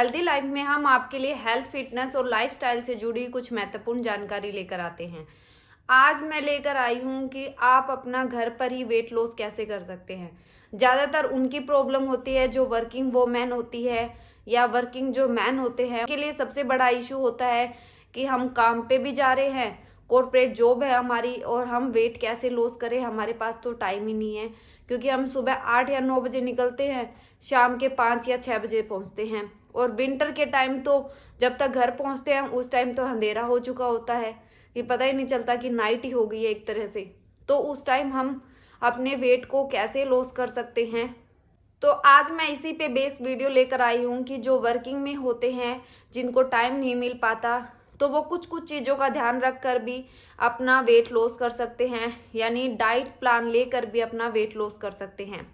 Healthy life में हम आपके लिए हेल्थ, फिटनेस और लाइफस्टाइल से जुड़ी कुछ महत्वपूर्ण जानकारी लेकर आते हैं। आज मैं लेकर आई हूँ कि आप अपना घर पर ही वेट लॉस कैसे कर सकते हैं। ज़्यादातर उनकी प्रॉब्लम होती है जो वर्किंग वोमेन होती है या वर्किंग जो मैन होते हैं, उनके लिए सबसे बड़ा इशू होता है कि हम काम पे भी जा रहे हैं, कॉर्पोरेट जॉब है हमारी, और हम वेट कैसे लॉस करें, हमारे पास तो टाइम ही नहीं है। क्योंकि हम सुबह 8 या 9 बजे निकलते हैं, शाम के 5 या 6 बजे पहुंचते हैं, और विंटर के टाइम तो जब तक घर पहुंचते हैं उस टाइम तो अंधेरा हो चुका होता है कि पता ही नहीं चलता कि नाइट ही हो गई है एक तरह से। तो उस टाइम हम अपने वेट को कैसे लॉस कर सकते हैं, तो आज मैं इसी पे बेस वीडियो लेकर आई हूँ कि जो वर्किंग में होते हैं, जिनको टाइम नहीं मिल पाता, तो वो कुछ कुछ चीज़ों का ध्यान रख कर भी अपना वेट लॉस कर सकते हैं, यानी डाइट प्लान लेकर भी अपना वेट लॉस कर सकते हैं।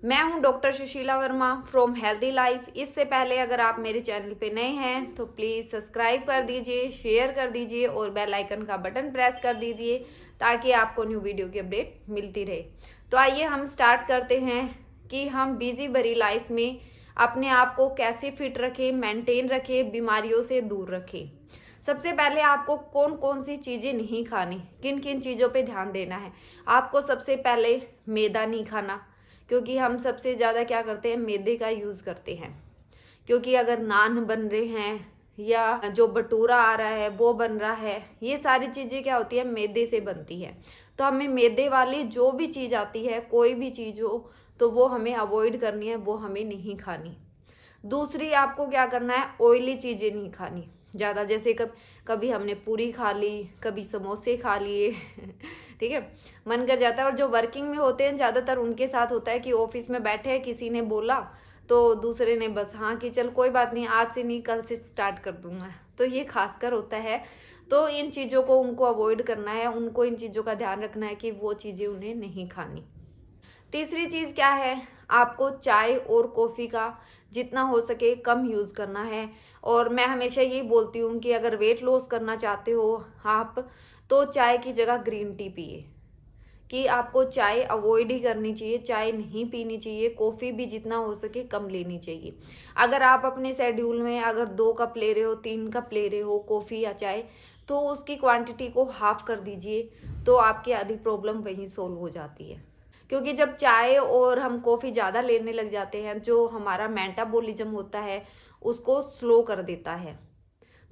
मैं हूं doctor Sushila Verma from healthy life. इससे पहले अगर आप मेरे चैनल पे नए हैं तो प्लीज़ सब्सक्राइब कर दीजिए, शेयर कर दीजिए और बेल आइकन का बटन प्रेस कर दीजिए ताकि आपको न्यू वीडियो की अपडेट मिलती रहे। तो आइए हम स्टार्ट करते हैं कि हम बिजी भरी लाइफ में अपने आप को कैसे फिट रखें, मेंटेन रखें, बीमारियों से दूर रखें। सबसे पहले आपको कौन कौन सी चीज़ें नहीं खानी, किन किन चीज़ों पे ध्यान देना है। आपको सबसे पहले मैदा नहीं खाना, क्योंकि हम सबसे ज़्यादा क्या करते हैं, मैदे का यूज़ करते हैं। क्योंकि अगर नान बन रहे हैं या जो भटूरा आ रहा है वो बन रहा है, ये सारी चीज़ें क्या होती है, मैदे से बनती है। तो हमें मैदे वाली जो भी चीज़ आती है, कोई भी चीज़ हो, तो वो हमें अवॉइड करनी है, वो हमें नहीं खानी। दूसरी, आपको क्या करना है, ऑयली चीज़ें नहीं खानी ज़्यादा। जैसे कभी हमने पूरी खा ली, कभी समोसे खा लिए ठीक है, मन कर जाता है। और जो वर्किंग में होते हैं ज़्यादातर उनके साथ होता है कि ऑफिस में बैठे हैं, किसी ने बोला तो दूसरे ने बस हाँ कि चल कोई बात नहीं, आज से नहीं कल से स्टार्ट कर दूंगा। तो ये खासकर होता है। तो इन चीज़ों को उनको अवॉइड करना है, उनको इन चीज़ों का ध्यान रखना है कि वो चीज़ें उन्हें नहीं खानी। तीसरी चीज़ क्या है, आपको चाय और कॉफ़ी का जितना हो सके कम यूज़ करना है। और मैं हमेशा यही बोलती हूँ कि अगर वेट लॉस करना चाहते हो आप, तो चाय की जगह ग्रीन टी पिए। कि आपको चाय अवॉइड ही करनी चाहिए, चाय नहीं पीनी चाहिए, कॉफ़ी भी जितना हो सके कम लेनी चाहिए। अगर आप अपने शेड्यूल में अगर 2 कप ले रहे हो, 3 कप ले रहे हो कॉफ़ी या चाय, तो उसकी क्वांटिटी को हाफ कर दीजिए, तो आपकी आधी प्रॉब्लम वहीं सोल्व हो जाती है। क्योंकि जब चाय और हम कॉफ़ी ज़्यादा लेने लग जाते हैं, जो हमारा मेटाबॉलिज्म होता है उसको स्लो कर देता है।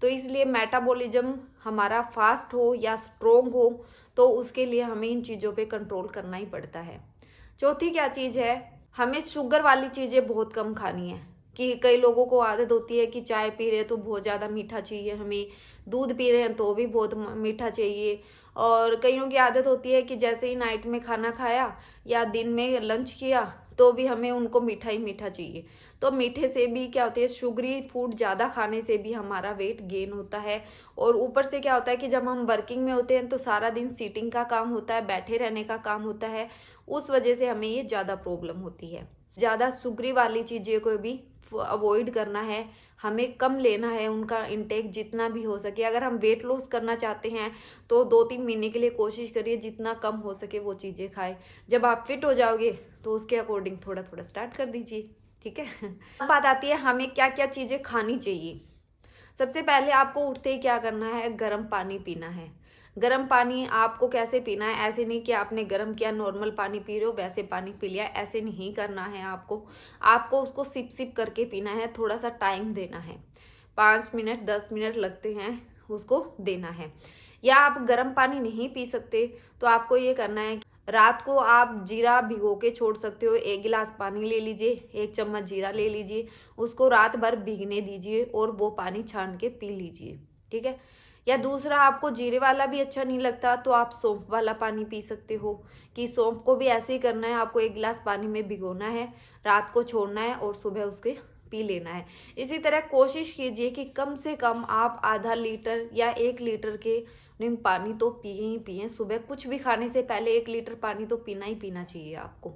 तो इसलिए मेटाबॉलिज्म हमारा फास्ट हो या स्ट्रोंग हो, तो उसके लिए हमें इन चीज़ों पे कंट्रोल करना ही पड़ता है। चौथी क्या चीज़ है, हमें शुगर वाली चीज़ें बहुत कम खानी है। कि कई लोगों को आदत होती है कि चाय पी रहे हैं तो बहुत ज़्यादा मीठा चाहिए हमें, दूध पी रहे हैं तो भी बहुत मीठा चाहिए। और कईयों की आदत होती है कि जैसे ही नाइट में खाना खाया या दिन में लंच किया तो भी हमें उनको मीठा ही मीठा चाहिए। तो मीठे से भी क्या होती है, शुगरी फूड ज़्यादा खाने से भी हमारा वेट गेन होता है। और ऊपर से क्या होता है कि जब हम वर्किंग में होते हैं तो सारा दिन सीटिंग का काम होता है, बैठे रहने का काम होता है, उस वजह से हमें ये ज़्यादा प्रॉब्लम होती है। ज़्यादा शुगरी वाली चीज़ें को भी अवॉइड करना है, हमें कम लेना है उनका इंटेक जितना भी हो सके। अगर हम वेट लॉस करना चाहते हैं तो 2-3 महीने के लिए कोशिश करिए जितना कम हो सके वो चीज़ें खाएं। जब आप फिट हो जाओगे तो उसके अकॉर्डिंग थोड़ा थोड़ा स्टार्ट कर दीजिए, ठीक है। अब बात आती है हमें क्या क्या चीज़ें खानी चाहिए। सबसे पहले आपको उठते ही क्या करना है, गर्म पानी पीना है। गर्म पानी आपको कैसे पीना है, ऐसे नहीं कि आपने गर्म किया, नॉर्मल पानी पी रहे हो वैसे पानी पी लिया, ऐसे नहीं करना है आपको उसको सिप सिप करके पीना है। थोड़ा सा टाइम देना है, 5 मिनट 10 मिनट लगते हैं उसको देना है। या आप गर्म पानी नहीं पी सकते तो आपको ये करना है, रात को आप जीरा भिगो के छोड़ सकते हो। 1 गिलास पानी ले लीजिए, 1 चम्मच जीरा ले लीजिए, उसको रात भर भीगने दीजिए और वो पानी छान के पी लीजिए, ठीक है। या दूसरा, आपको जीरे वाला भी अच्छा नहीं लगता तो आप सौंफ वाला पानी पी सकते हो। कि सौंफ को भी ऐसे ही करना है, आपको 1 गिलास पानी में भिगोना है, रात को छोड़ना है और सुबह उसके पी लेना है। इसी तरह कोशिश कीजिए कि कम से कम आप आधा लीटर या 1 लीटर के पानी तो पिए ही पिए। सुबह कुछ भी खाने से पहले 1 लीटर पानी तो पीना ही पीना चाहिए आपको,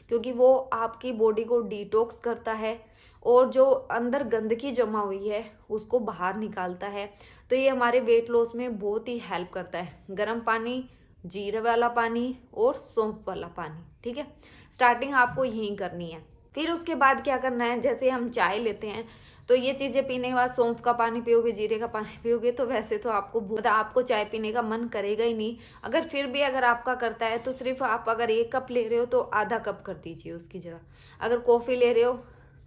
क्योंकि वो आपकी बॉडी को डिटॉक्स करता है और जो अंदर गंदगी जमा हुई है उसको बाहर निकालता है। तो ये हमारे वेट लॉस में बहुत ही हेल्प करता है। गर्म पानी, जीरे वाला पानी और सौंफ वाला पानी, ठीक है। स्टार्टिंग आपको यही करनी है। फिर उसके बाद क्या करना है, जैसे हम चाय लेते हैं तो ये चीज़ें पीने के बाद सौंफ का पानी पियोगे, जीरे का पानी पियोगे, तो वैसे तो आपको चाय पीने का मन करेगा ही नहीं। अगर फिर भी अगर आपका करता है तो सिर्फ आप अगर 1 कप ले रहे हो तो आधा कप कर दीजिए उसकी जगह। अगर कॉफ़ी ले रहे हो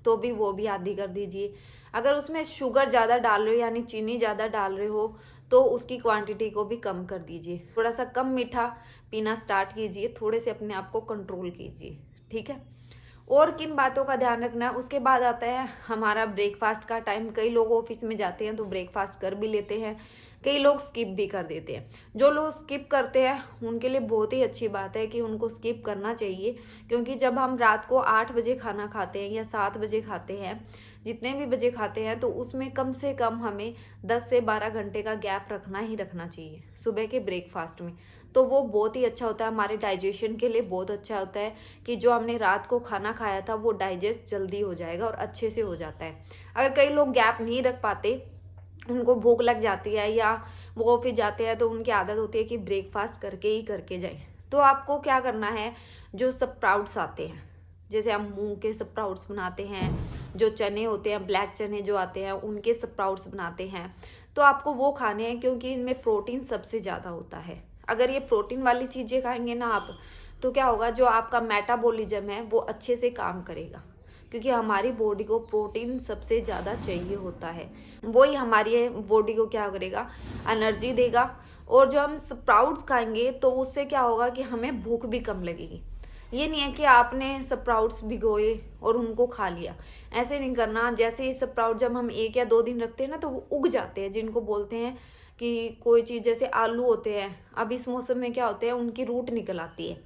तो भी वो भी आधी कर दीजिए। अगर उसमें शुगर ज़्यादा डाल रहे हो यानी चीनी ज़्यादा डाल रहे हो तो उसकी क्वांटिटी को भी कम कर दीजिए। थोड़ा सा कम मीठा पीना स्टार्ट कीजिए, थोड़े से अपने आप को कंट्रोल कीजिए, ठीक है। और किन बातों का ध्यान रखना है, उसके बाद आता है हमारा ब्रेकफास्ट का टाइम। कई लोग ऑफिस में जाते हैं तो ब्रेकफास्ट कर भी लेते हैं, कई लोग स्किप भी कर देते हैं। जो लोग स्किप करते हैं उनके लिए बहुत ही अच्छी बात है कि उनको स्किप करना चाहिए, क्योंकि जब हम रात को 8 बजे खाना खाते हैं या 7 बजे खाते हैं, जितने भी बजे खाते हैं, तो उसमें कम से कम हमें 10 से 12 घंटे का गैप रखना ही रखना चाहिए सुबह के ब्रेकफास्ट में। तो वो बहुत ही अच्छा होता है, हमारे डाइजेशन के लिए बहुत अच्छा होता है कि जो हमने रात को खाना खाया था वो डाइजेस्ट जल्दी हो जाएगा और अच्छे से हो जाता है। अगर कई लोग गैप नहीं रख पाते, उनको भूख लग जाती है या वो ऑफिस जाते हैं तो उनकी आदत होती है कि ब्रेकफास्ट करके ही करके जाएं, तो आपको क्या करना है, जो स्प्राउट्स आते हैं, जैसे हम मूंग के स्प्राउट्स बनाते हैं, जो चने होते हैं ब्लैक चने जो आते हैं उनके स्प्राउट्स बनाते हैं, तो आपको वो खाने हैं, क्योंकि इनमें प्रोटीन सबसे ज़्यादा होता है। अगर ये प्रोटीन वाली चीज़ें खाएंगे ना आप, तो क्या होगा, जो आपका मेटाबॉलिज्म है वो अच्छे से काम करेगा, क्योंकि हमारी बॉडी को प्रोटीन सबसे ज़्यादा चाहिए होता है। वही हमारी बॉडी को क्या करेगा, एनर्जी देगा। और जो हम स्प्राउट्स खाएंगे तो उससे क्या होगा कि हमें भूख भी कम लगेगी। ये नहीं है कि आपने स्प्राउट्स भिगोए और उनको खा लिया, ऐसे नहीं करना। जैसे ही स्प्राउट जब हम 1 या 2 दिन रखते हैं ना तो वो उग जाते हैं, जिनको बोलते हैं कि कोई चीज़, जैसे आलू होते हैं, अब इस मौसम में क्या होते हैं, उनकी रूट निकल आती है।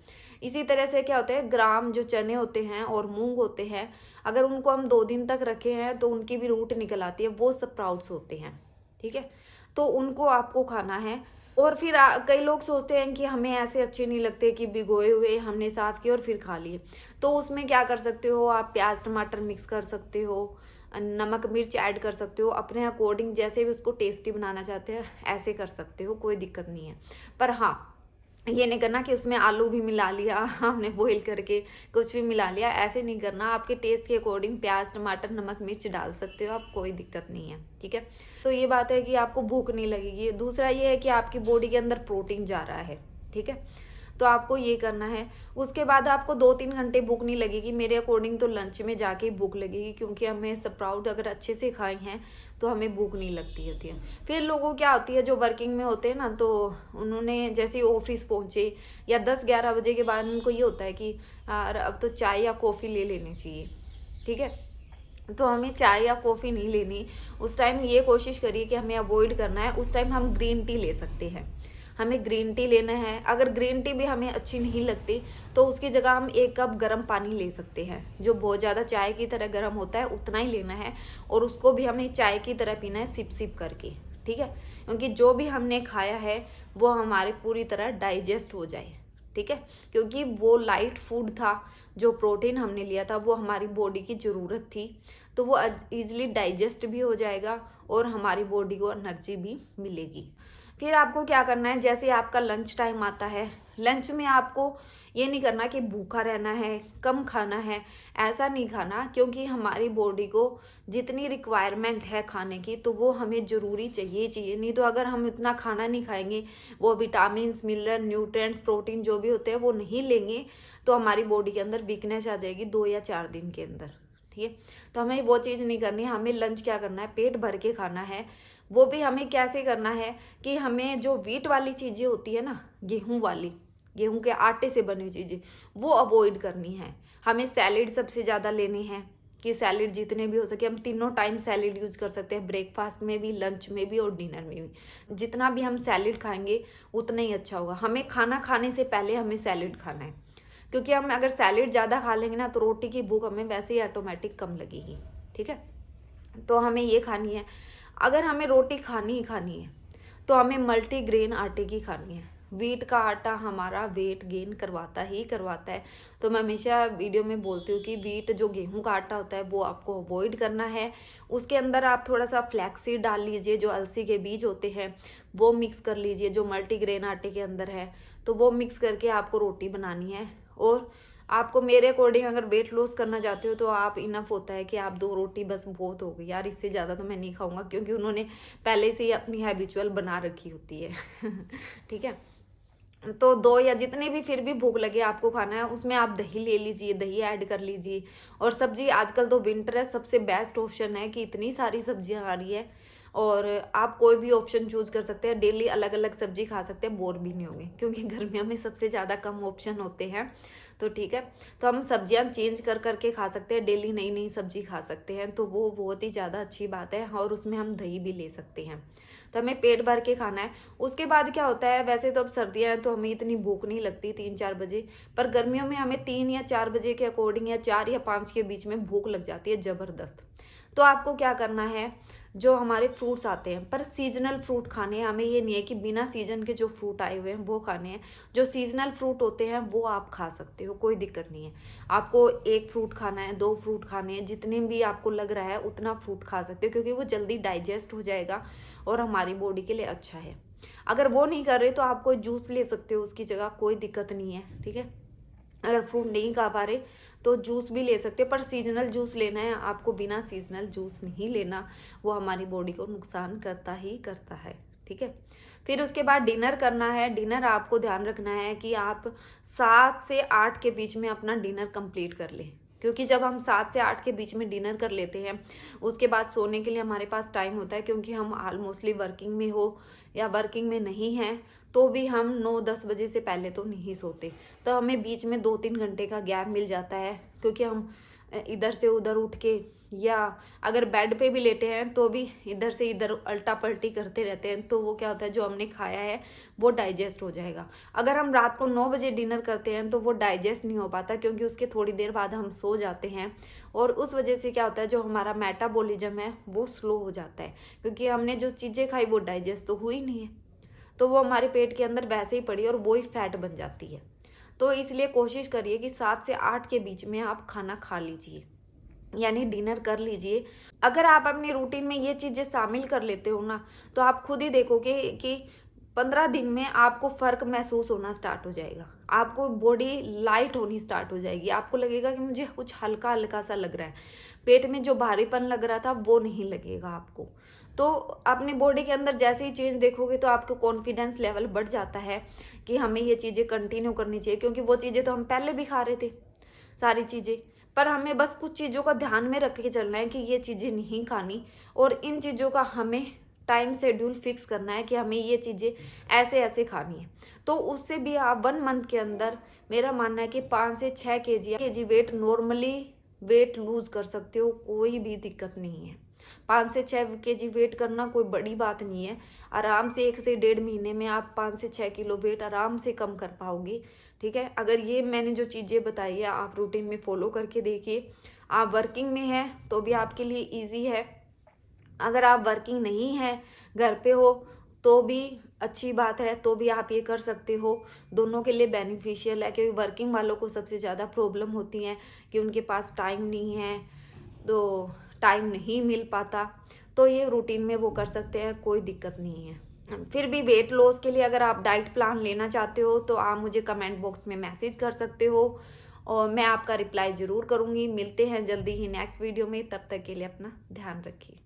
इसी तरह से क्या होता है, ग्राम जो चने होते हैं और मूंग होते हैं, अगर उनको हम 2 दिन तक रखे हैं तो उनकी भी रूट निकल आती है, वो स्प्राउट्स होते हैं, ठीक है। तो उनको आपको खाना है। और फिर कई लोग सोचते हैं कि हमें ऐसे अच्छे नहीं लगते कि भिगोए हुए हमने साफ किए और फिर खा लिए, तो उसमें क्या कर सकते हो आप, प्याज टमाटर मिक्स कर सकते हो, नमक मिर्च ऐड कर सकते हो, अपने अकॉर्डिंग जैसे भी उसको टेस्टी बनाना चाहते हैं ऐसे कर सकते हो, कोई दिक्कत नहीं है। पर हाँ, ये नहीं करना कि उसमें आलू भी मिला लिया हमने बॉईल करके, कुछ भी मिला लिया, ऐसे नहीं करना। आपके टेस्ट के अकॉर्डिंग प्याज टमाटर नमक मिर्च डाल सकते हो आप, कोई दिक्कत नहीं है, ठीक है। तो ये बात है कि आपको भूख नहीं लगेगी। दूसरा ये है कि आपकी बॉडी के अंदर प्रोटीन जा रहा है, ठीक है, तो आपको ये करना है। उसके बाद आपको 2-3 घंटे भूख नहीं लगेगी, मेरे अकॉर्डिंग तो लंच में जाके ही भूख लगेगी, क्योंकि हमें स्प्राउट अगर अच्छे से खाए हैं तो हमें भूख नहीं लगती होती है। फिर लोगों क्या होती है, जो वर्किंग में होते हैं ना, तो उन्होंने जैसे ऑफिस पहुंचे या 10-11 बजे के बाद उनको ये होता है कि यार अब तो चाय या कॉफ़ी ले लेनी चाहिए, ठीक है। तो हमें चाय या कॉफ़ी नहीं लेनी, उस टाइम ये कोशिश करिए कि हमें अवॉइड करना है। उस टाइम हम ग्रीन टी ले सकते हैं, हमें ग्रीन टी लेना है। अगर ग्रीन टी भी हमें अच्छी नहीं लगती तो उसकी जगह हम 1 कप गर्म पानी ले सकते हैं, जो बहुत ज़्यादा चाय की तरह गर्म होता है उतना ही लेना है, और उसको भी हमें चाय की तरह पीना है, सिप सिप करके, ठीक है। क्योंकि जो भी हमने खाया है वो हमारे पूरी तरह डाइजेस्ट हो जाए, ठीक है, क्योंकि वो लाइट फूड था, जो प्रोटीन हमने लिया था वो हमारी बॉडी की ज़रूरत थी, तो वो ईजिली डाइजेस्ट भी हो जाएगा और हमारी बॉडी को एनर्जी भी मिलेगी। फिर आपको क्या करना है, जैसे आपका लंच टाइम आता है, लंच में आपको ये नहीं करना कि भूखा रहना है, कम खाना है, ऐसा नहीं खाना, क्योंकि हमारी बॉडी को जितनी रिक्वायरमेंट है खाने की तो वो हमें ज़रूरी चाहिए चाहिए। नहीं तो अगर हम इतना खाना नहीं खाएंगे, वो विटामिन मिनरल न्यूट्रिएंट्स प्रोटीन जो भी होते हैं वो नहीं लेंगे, तो हमारी बॉडी के अंदर वीकनेस आ जाएगी 2 या 4 दिन के अंदर, ठीक है। तो हमें वो चीज़ नहीं करनी है। हमें लंच क्या करना है, पेट भर के खाना है। वो भी हमें कैसे करना है कि हमें जो व्हीट वाली चीज़ें होती है ना, गेहूं के आटे से बनी हुई चीज़ें, वो अवॉइड करनी है। हमें सैलेड सबसे ज़्यादा लेनी है, कि सैलेड जितने भी हो सके, हम तीनों टाइम सैलेड यूज कर सकते हैं, ब्रेकफास्ट में भी, लंच में भी और डिनर में भी। जितना भी हम सैलेड खाएंगे उतना ही अच्छा होगा। हमें खाना खाने से पहले हमें सैलेड खाना है, क्योंकि हम अगर सैलेड ज़्यादा खा लेंगे ना तो रोटी की भूख हमें वैसे ही ऑटोमेटिक कम लगेगी, ठीक है। तो हमें ये खानी है। अगर हमें रोटी खानी ही खानी है तो हमें मल्टीग्रेन आटे की खानी है। व्हीट का आटा हमारा वेट गेन करवाता ही करवाता है, तो मैं हमेशा वीडियो में बोलती हूँ कि व्हीट जो गेहूं का आटा होता है वो आपको अवॉइड करना है। उसके अंदर आप थोड़ा सा फ्लैक्सीड डाल लीजिए, जो अलसी के बीज होते हैं वो मिक्स कर लीजिए, जो मल्टीग्रेन आटे के अंदर है, तो वो मिक्स करके आपको रोटी बनानी है। और आपको मेरे अकॉर्डिंग अगर वेट लॉस करना चाहते हो तो आप इनफ होता है कि आप 2 रोटी बस बहुत हो गई यार, इससे ज़्यादा तो मैं नहीं खाऊंगा, क्योंकि उन्होंने पहले से ही अपनी हैबिचुअल बना रखी होती है। ठीक है, तो 2 या जितने भी फिर भी भूख लगे आपको खाना है, उसमें आप दही ले लीजिए, दही ऐड कर लीजिए। और सब्जी आजकल तो विंटर है, सबसे बेस्ट ऑप्शन है कि इतनी सारी सब्जियां आ रही है और आप कोई भी ऑप्शन चूज कर सकते हैं, डेली अलग अलग सब्जी खा सकते हैं, बोर भी नहीं होंगे, क्योंकि गर्मियों में सबसे ज़्यादा कम ऑप्शन होते हैं। तो ठीक है, तो हम सब्जियां चेंज कर करके खा सकते हैं, डेली नई नई सब्जी खा सकते हैं, तो वो बहुत ही ज़्यादा अच्छी बात है। और उसमें हम दही भी ले सकते हैं, तो हमें पेट भर के खाना है। उसके बाद क्या होता है, वैसे तो अब सर्दियां हैं तो हमें इतनी भूख नहीं लगती 3-4 बजे, पर गर्मियों में हमें 3 या 4 बजे के अकॉर्डिंग या 4 या 5 के बीच में भूख लग जाती है ज़बरदस्त। तो आपको क्या करना है, जो हमारे फ्रूट्स आते हैं, पर सीजनल फ्रूट खाने हैं हमें, ये नहीं है कि बिना सीजन के जो फ्रूट आए हुए हैं वो खाने हैं। जो सीजनल फ्रूट होते हैं वो आप खा सकते हो, कोई दिक्कत नहीं है। आपको 1 फ्रूट खाना है, 2 फ्रूट खाने हैं, जितने भी आपको लग रहा है उतना फ्रूट खा सकते हो, क्योंकि वो जल्दी डाइजेस्ट हो जाएगा और हमारी बॉडी के लिए अच्छा है। अगर वो नहीं कर रहे तो आप कोई जूस ले सकते हो उसकी जगह, कोई दिक्कत नहीं है। ठीक है, अगर फ्रूट नहीं खा पा रहे तो जूस भी ले सकते हो, पर सीजनल जूस लेना है आपको, बिना सीजनल जूस नहीं लेना, वो हमारी बॉडी को नुकसान करता ही करता है। ठीक है, फिर उसके बाद डिनर करना है। डिनर आपको ध्यान रखना है कि आप 7 से 8 के बीच में अपना डिनर कंप्लीट कर लें, क्योंकि जब हम 7 से 8 के बीच में डिनर कर लेते हैं, उसके बाद सोने के लिए हमारे पास टाइम होता है, क्योंकि हम ऑलमोस्टली वर्किंग में हो या वर्किंग में नहीं हैं, तो भी हम 9-10 बजे से पहले तो नहीं सोते। तो हमें बीच में 2-3 घंटे का गैप मिल जाता है, क्योंकि हम इधर से उधर उठ के, या अगर बेड पे भी लेटे हैं तो भी इधर से इधर अल्टा पल्टी करते रहते हैं, तो वो क्या होता है, जो हमने खाया है वो डाइजेस्ट हो जाएगा। अगर हम रात को 9 बजे डिनर करते हैं तो वो डाइजेस्ट नहीं हो पाता, क्योंकि उसके थोड़ी देर बाद हम सो जाते हैं, और उस वजह से क्या होता है, जो हमारा मेटाबॉलिज्म है वो स्लो हो जाता है, क्योंकि हमने जो चीज़ें खाई वो डाइजेस्ट तो हुई नहीं है, तो वो हमारे पेट के अंदर वैसे ही पड़ी और वो ही फैट बन जाती है। तो इसलिए कोशिश करिए कि 7 से 8 के बीच में आप खाना खा लीजिए, यानी डिनर कर लीजिए। अगर आप अपनी रूटीन में ये चीज़ें शामिल कर लेते हो ना, तो आप खुद ही देखोगे कि 15 दिन में आपको फ़र्क महसूस होना स्टार्ट हो जाएगा, आपको बॉडी लाइट होनी स्टार्ट हो जाएगी, आपको लगेगा कि मुझे कुछ हल्का हल्का सा लग रहा है, पेट में जो भारीपन लग रहा था वो नहीं लगेगा आपको। तो अपनी बॉडी के अंदर जैसे ही चेंज देखोगे तो आपको कॉन्फिडेंस लेवल बढ़ जाता है कि हमें ये चीज़ें कंटिन्यू करनी चाहिए, क्योंकि वो चीज़ें तो हम पहले भी खा रहे थे सारी चीज़ें, पर हमें बस कुछ चीज़ों का ध्यान में रख के चलना है कि ये चीज़ें नहीं खानी, और इन चीज़ों का हमें टाइम शेड्यूल फिक्स करना है कि हमें ये चीज़ें ऐसे ऐसे खानी है। तो उससे भी आप 1 मंथ के अंदर, मेरा मानना है कि 5 से 6 KG weight normally weight lose कर सकते हो, कोई भी दिक्कत नहीं है। 5 से 6 केजी वेट करना कोई बड़ी बात नहीं है, आराम से 1 से 1.5 महीने में आप 5 से 6 किलो वेट आराम से कम कर पाओगे। ठीक है, अगर ये मैंने जो चीज़ें बताई है आप रूटीन में फॉलो करके देखिए। आप वर्किंग में हैं तो भी आपके लिए ईजी है, अगर आप वर्किंग नहीं है, घर पे हो, तो भी अच्छी बात है, तो भी आप ये कर सकते हो। दोनों के लिए बेनिफिशियल है, क्योंकि वर्किंग वालों को सबसे ज़्यादा प्रॉब्लम होती है कि उनके पास टाइम नहीं है, तो टाइम नहीं मिल पाता, तो ये रूटीन में वो कर सकते हैं, कोई दिक्कत नहीं है। फिर भी वेट लॉस के लिए अगर आप डाइट प्लान लेना चाहते हो तो आप मुझे कमेंट बॉक्स में मैसेज कर सकते हो, और मैं आपका रिप्लाई ज़रूर करूँगी। मिलते हैं जल्दी ही नेक्स्ट वीडियो में, तब तक के लिए अपना ध्यान रखिए।